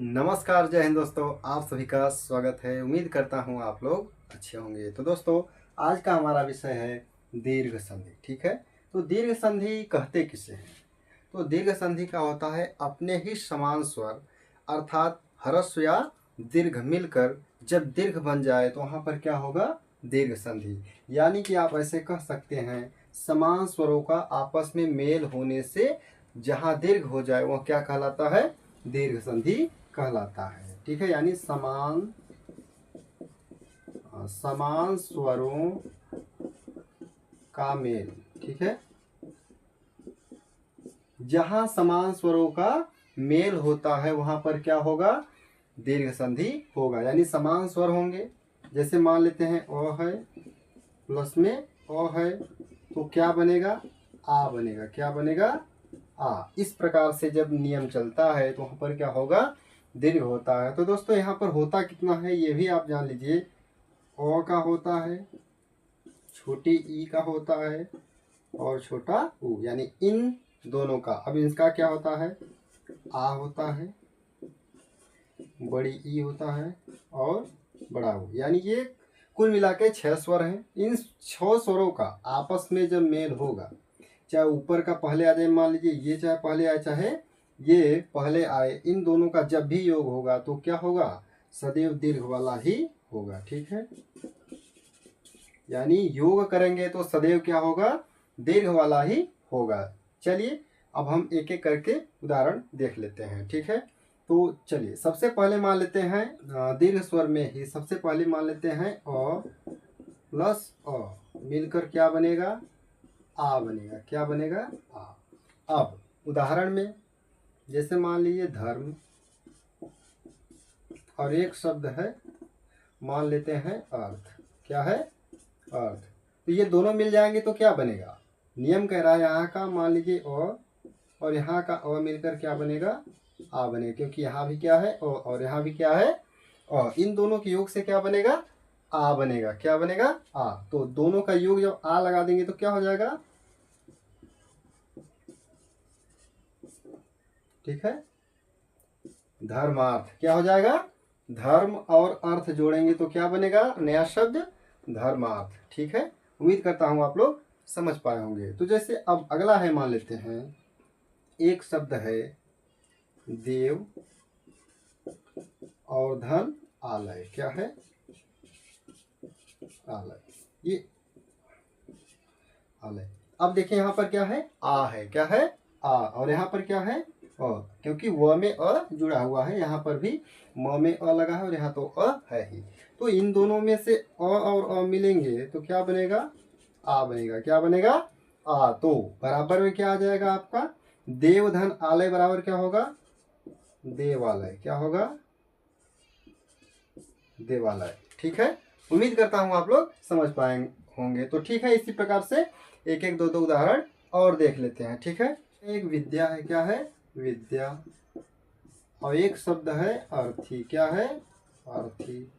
नमस्कार, जय हिंद दोस्तों। आप सभी का स्वागत है। उम्मीद करता हूँ आप लोग अच्छे होंगे। तो दोस्तों, आज का हमारा विषय है दीर्घ संधि। ठीक है, तो दीर्घ संधि कहते किसे हैं? तो दीर्घ संधि का होता है अपने ही समान स्वर अर्थात ह्रस्व या दीर्घ मिलकर जब दीर्घ बन जाए तो वहाँ पर क्या होगा? दीर्घ संधि। यानी कि आप ऐसे कह सकते हैं, समान स्वरों का आपस में मेल होने से जहाँ दीर्घ हो जाए वह क्या कहलाता है? दीर्घ संधि कहलाता है। ठीक है, यानी समान स्वरों का मेल। ठीक है, जहां समान स्वरों का मेल होता है वहां पर क्या होगा? दीर्घ संधि होगा। यानी समान स्वर होंगे। जैसे मान लेते हैं अ है प्लस में अ है तो क्या बनेगा? आ बनेगा। क्या बनेगा? आ। इस प्रकार से जब नियम चलता है तो वहां पर क्या होगा? दीर्घ होता है। तो दोस्तों, यहाँ पर होता कितना है ये भी आप जान लीजिए। अ का होता है, छोटी ई का होता है और छोटा ऊ, यानी इन दोनों का। अब इसका क्या होता है? आ होता है, बड़ी ई होता है और बड़ा ऊ। यानी ये कुल मिला के 6 स्वर हैं। इन 6 स्वरों का आपस में जब मेल होगा, चाहे ऊपर का पहले आ जाए, मान लीजिए ये चाहे पहले आए चाहे ये पहले आए, इन दोनों का जब भी योग होगा तो क्या होगा? सदैव दीर्घ वाला ही होगा। ठीक है, यानी योग करेंगे तो सदैव क्या होगा? दीर्घ वाला ही होगा। चलिए अब हम एक एक करके उदाहरण देख लेते हैं। ठीक है, तो चलिए सबसे पहले मान लेते हैं दीर्घ स्वर में ही सबसे पहले मान लेते हैं अ प्लस अ मिलकर क्या बनेगा? आ बनेगा। क्या बनेगा? आ। अब उदाहरण में जैसे मान लीजिए धर्म और एक शब्द है, मान लेते हैं अर्थ। क्या है? अर्थ। तो ये दोनों मिल जाएंगे तो क्या बनेगा? नियम कह रहा है यहाँ का, मान लीजिए अ और यहाँ का अ मिलकर क्या बनेगा? आ बनेगा। क्योंकि यहाँ भी क्या है? अ और यहाँ भी क्या है? अ। इन दोनों के योग से क्या बनेगा? आ बनेगा। क्या बनेगा? आ। तो दोनों का योग जब आ लगा देंगे तो क्या हो जाएगा? ठीक है, धर्मार्थ। क्या हो जाएगा? धर्म और अर्थ जोड़ेंगे तो क्या बनेगा? नया शब्द धर्मार्थ। ठीक है, उम्मीद करता हूं आप लोग समझ पाए होंगे। तो जैसे अब अगला है, मान लेते हैं एक शब्द है देव और धन आलय। क्या है? आलय। ये आलय। अब देखिए यहाँ पर क्या है? आ है। क्या है? आ। और यहाँ पर क्या है? अ। क्योंकि व में अ जुड़ा हुआ है, यहाँ पर भी म में अ लगा है और यहाँ तो अ है ही। तो इन दोनों में से अ और अ मिलेंगे तो क्या बनेगा? आ बनेगा। क्या बनेगा? आ। तो बराबर में क्या आ जाएगा आपका? देवधन आलय बराबर क्या होगा? देवालय। क्या होगा? देवालय। ठीक है, उम्मीद करता हूँ आप लोग समझ पाए होंगे। तो ठीक है, इसी प्रकार से एक एक दो दो उदाहरण और देख लेते हैं। ठीक है, एक विद्या है। क्या है? विद्या। और एक शब्द है अर्थी। क्या है? अर्थी।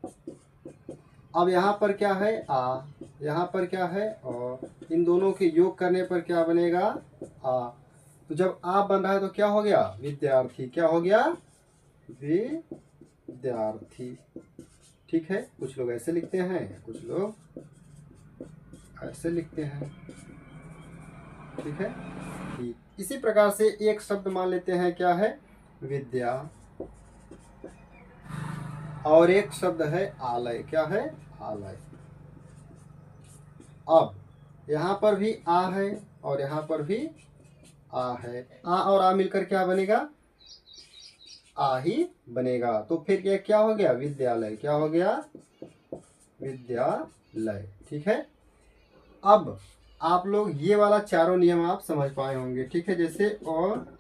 अब यहाँ पर क्या है? आ। यहाँ पर क्या है? और इन दोनों के योग करने पर क्या बनेगा? आ। तो जब आ बन रहा है तो क्या हो गया? विद्यार्थी। क्या हो गया? विद्यार्थी। ठीक है, कुछ लोग ऐसे लिखते हैं, कुछ लोग ऐसे लिखते हैं। ठीक है, ठीक इसी प्रकार से एक शब्द मान लेते हैं। क्या है? विद्या। और एक शब्द है आलय। क्या है? आलय। अब यहाँ पर भी आ है और यहाँ पर भी आ है। आ और आ मिलकर क्या बनेगा? आ ही बनेगा। तो फिर ये क्या हो गया? विद्यालय। क्या हो गया? विद्यालय। ठीक है, अब आप लोग ये वाला चारों नियम आप समझ पाए होंगे। ठीक है, जैसे और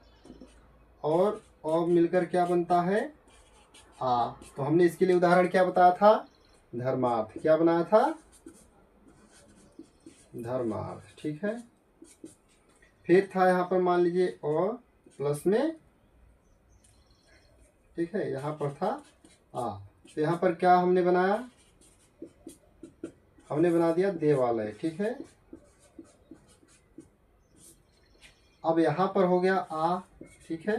मिलकर क्या बनता है? आ। तो हमने इसके लिए उदाहरण क्या बताया था? धर्मार्थ। क्या बनाया था? धर्मार्थ। ठीक है, फिर था यहाँ पर मान लीजिए और प्लस में। ठीक है, यहाँ पर था आ। तो यहाँ पर क्या हमने बनाया? हमने बना दिया देवालय। ठीक है, अब यहाँ पर हो गया आ। ठीक है,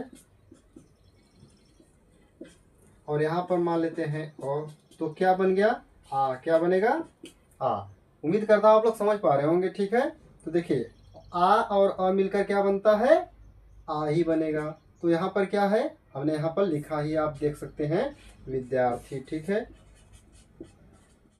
और यहाँ पर मान लेते हैं और, तो क्या बन गया आ, क्या बनेगा आ। उम्मीद करता हूँ आप लोग समझ पा रहे होंगे। ठीक है, तो देखिए आ और अ मिलकर क्या बनता है, आ ही बनेगा। तो यहाँ पर क्या है, हमने यहाँ पर लिखा ही, आप देख सकते हैं विद्यार्थी। ठीक है,